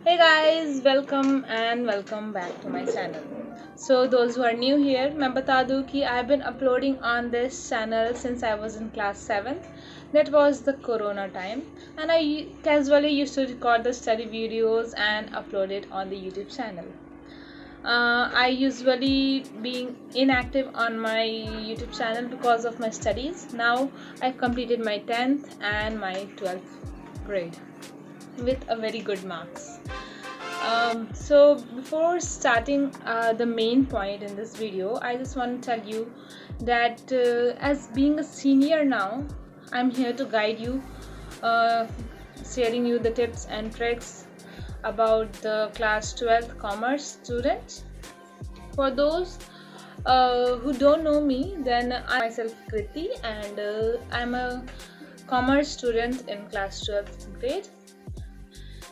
Hey guys, welcome back to my channel. So those who are new here, मैं बता दूँ कि I've been uploading on this channel since I was in class 7th. That was the corona time and I casually used to record the study videos and upload it on the YouTube channel. I usually being inactive on my YouTube channel because of my studies. Now I've completed my 10th and my 12th grade with a very good marks. So before starting the main point in this video, I just want to tell you that as being a senior now, I'm here to guide you, uh, sharing you the tips and tricks about the class 12th commerce students. For those who don't know me, then I myself Kriti and I'm a commerce student in class 12th grade.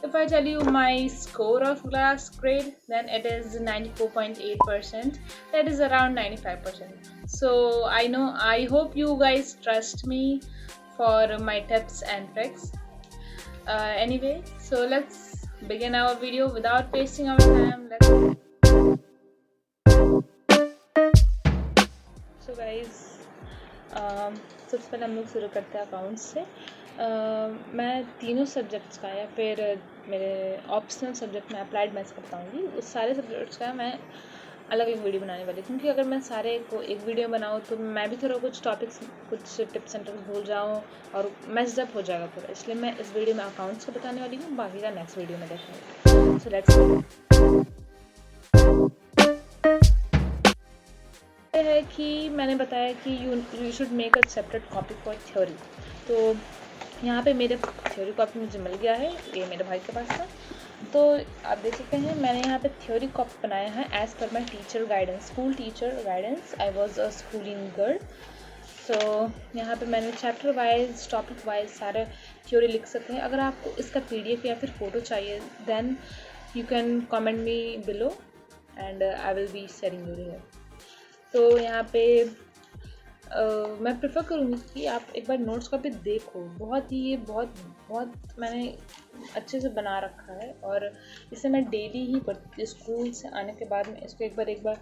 If I tell you my score of class grade, then it is 94.8%. That is around 95%. So I hope you guys trust me for my tips and tricks. Anyway, so let's begin our video without wasting our time. So guys, सबसे पहले हम लोग शुरू करते हैं accounts से. मैं तीनों सब्जेक्ट्स का या फिर मेरे ऑप्शनल सब्जेक्ट में अप्लाइड मैथ्स का बताऊँगी. उस सारे सब्जेक्ट्स का मैं अलग एक वीडियो बनाने वाली, क्योंकि अगर मैं सारे को एक वीडियो बनाऊँ तो मैं भी थोड़ा कुछ टॉपिक्स, कुछ टिप्स एंड ट्रिक्स भूल जाऊँ और मैस्ड अप हो जाएगा पूरा. इसलिए मैं इस वीडियो में अकाउंट्स का बताने वाली हूँ, बाकी का नेक्स्ट वीडियो में देखेंगे. सो लेट्स है कि मैंने बताया कि you should make a separate copy for theory. तो यहाँ पे मेरे थ्योरी कॉपी मुझे मिल गया है, ये मेरे भाई के पास था. तो आप देख सकते हैं मैंने यहाँ पे थ्योरी कॉपी बनाया है as per my teacher guidance, school teacher guidance. I was a schooling girl. तो यहाँ पे मैंने चैप्टर वाइज, टॉपिक वाइज सारे थ्योरी लिख सकते हैं. अगर आपको इसका PDF या फिर फ़ोटो चाहिए, then you can comment me below and I will be sharing you here. तो यहाँ पे मैं प्रेफर करूँगी कि आप एक बार नोट्स कॉपी देखो. बहुत मैंने अच्छे से बना रखा है और इसे मैं डेली ही पढ़ती, स्कूल से आने के बाद मैं इसको एक बार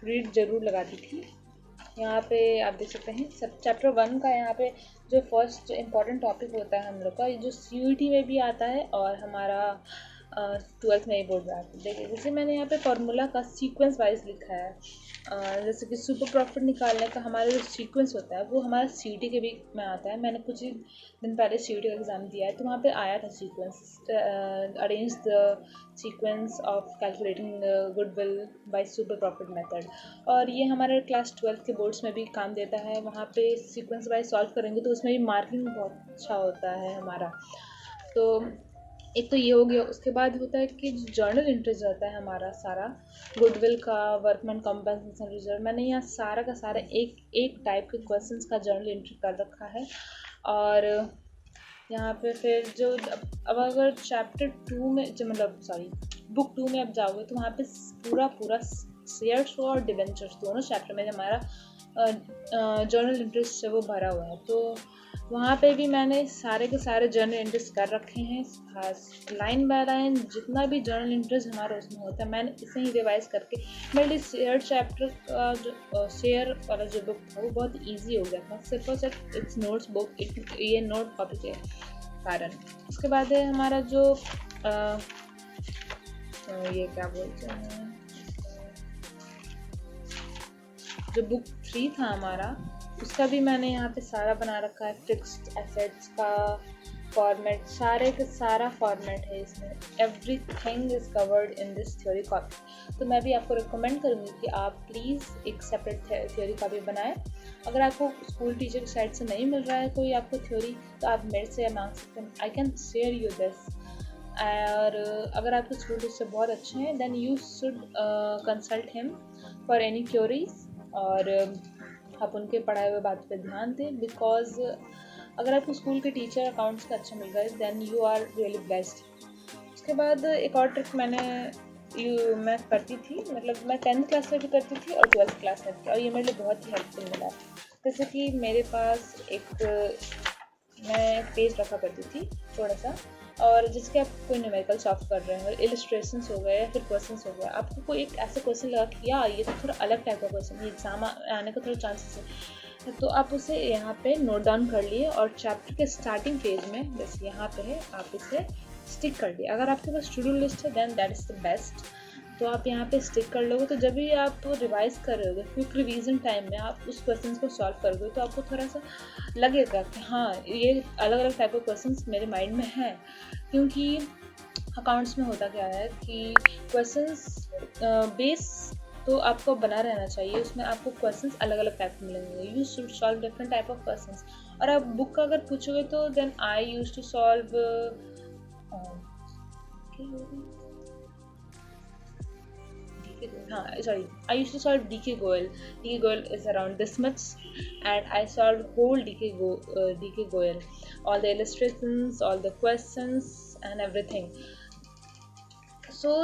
रीड ज़रूर लगाती थी. यहाँ पे आप देख सकते हैं सब चैप्टर 1 का यहाँ पे जो फर्स्ट इम्पॉर्टेंट टॉपिक होता है हम लोग का, जो CUET में भी आता है और हमारा 12th में ही बोर्ड में आता है. देखिए जैसे मैंने यहाँ पे फार्मूला का सीक्वेंस वाइज लिखा है. जैसे कि सुपर प्रॉफिट निकालने का हमारा जो सीक्वेंस होता है वो हमारा CUET के भी में आता है. मैंने कुछ ही दिन पहले CUET का एग्ज़ाम दिया है, तो वहाँ पे आया था sequence, arrange the sequence of calculating goodwill by super profit method. और ये हमारे क्लास 12th के बोर्ड्स में भी काम देता है. वहाँ पे सीक्वेंस वाइज सॉल्व करेंगे तो उसमें भी मार्किंग बहुत अच्छा होता है हमारा. तो एक तो ये हो गया. उसके बाद होता है कि जर्नल इंट्रीज रहता है हमारा सारा, गुडविल का, वर्कमैन कॉम्पनसेशन रिजर्व. मैंने यहाँ सारा का सारा एक टाइप के क्वेश्चंस का जर्नल एंट्री कर रखा है. और यहाँ पे फिर जो अब अगर चैप्टर 2 में जो बुक 2 में अब जाओगे तो वहाँ पे पूरा शेयर्स और डिवेंचर्स दोनों चैप्टर में हमारा जर्नल इंट्रेस्ट है वो भरा हुआ है. तो वहाँ पे भी मैंने सारे के सारे जर्नल इंट्रेस्ट कर रखे हैं, लाइन बाय लाइन जितना भी जर्नल इंट्रेस्ट हमारा उसमें होता है मैंने इसे ही रिवाइज करके. मेरे लिए शेयर चैप्टर का जो शेयर वाला जो बुक था वो बहुत ईजी हो गया था, सिर्फ और सिर्फ इट्स नोट्स बुक, ये नोट कॉपी के कारण. उसके बाद है हमारा जो ये क्या बोलते हैं, जो बुक 3 था हमारा, उसका भी मैंने यहाँ पे सारा बना रखा है. फिक्स्ड एसेट्स का फॉर्मेट, सारे का सारा फॉर्मेट है इसमें. Everything is covered in this theory copy. तो मैं भी आपको रिकमेंड करूँगी कि आप प्लीज़ एक सेपरेट थ्योरी कॉपी बनाएं. अगर आपको स्कूल टीचर की साइड से नहीं मिल रहा है कोई आपको थ्योरी, तो आप मेरे से मांग सकते हैं. I can share you this. और अगर आपके स्कूल टीचर बहुत अच्छे हैं, then you should consult him for any queries. और आप उनके पढ़ाए हुए बात पे ध्यान दें, बिकॉज अगर आपको स्कूल के टीचर अकाउंट्स का अच्छा मिल रहा है, then you are really blessed. उसके बाद एक और ट्रिक मैं करती थी, मतलब मैं 10th क्लास में भी करती थी और 12th क्लास में भी, और ये मेरे लिए बहुत ही हेल्पफुल मिला. जैसे कि मेरे पास मैं पेज रखा करती थी थोड़ा सा, और जिसके आप कोई न्यूमेरिकल सॉल्व कर रहे हैं और इलस्ट्रेशंस हो गए या फिर क्वेश्चंस हो गए, आपको कोई एक ऐसा क्वेश्चन लगा कि यार ये तो थोड़ा अलग टाइप का क्वेश्चन, ये एग्जाम आने का थोड़ा चांसेस है, तो आप उसे यहाँ पे नोट डाउन कर लिए और चैप्टर के स्टार्टिंग पेज में जैसे यहाँ पे है आप इसे स्टिक कर दिए। अगर आपके पास टू डू लिस्ट है then that is the best, तो आप यहाँ पे स्टिक कर लोगे, तो जब भी आप रिवाइज कर रहे होगे क्विक रिवीजन टाइम में आप उस क्वेश्चन को सॉल्व करोगे तो आपको थोड़ा सा लगेगा कि हाँ ये अलग अलग टाइप के क्वेश्चन मेरे माइंड में हैं। क्योंकि अकाउंट्स में होता क्या है कि क्वेश्चंस बेस तो आपको बना रहना चाहिए, उसमें आपको क्वेश्चंस अलग अलग टाइप के मिलेंगे, you should solve different type of questions. और आप बुक का अगर पूछोगे तो then I use to solve I used to solve DK Goel. DK Goel is around this much, and I solved whole DK Goel, all the illustrations, all the questions, and everything. So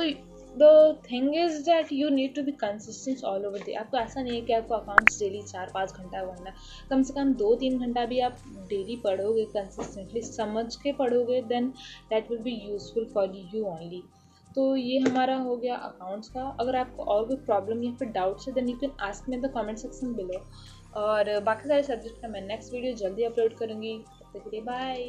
the thing is that you need to be consistent all over the. आपको ऐसा नहीं है कि आपको accounts daily 4-5 घंटा पढ़ना, कम से कम 2-3 घंटा भी आप डेली पढ़ोगे, कंसिस्टेंटली समझ के पढ़ोगे, then that will be useful for you only. तो ये हमारा हो गया अकाउंट्स का। अगर आपको और कोई प्रॉब्लम या फिर डाउट्स है then you can ask me in the comment section below, और बाकी सारे सब्जेक्ट का मैं नेक्स्ट वीडियो जल्दी अपलोड करूँगी। तब तक के लिए बाय।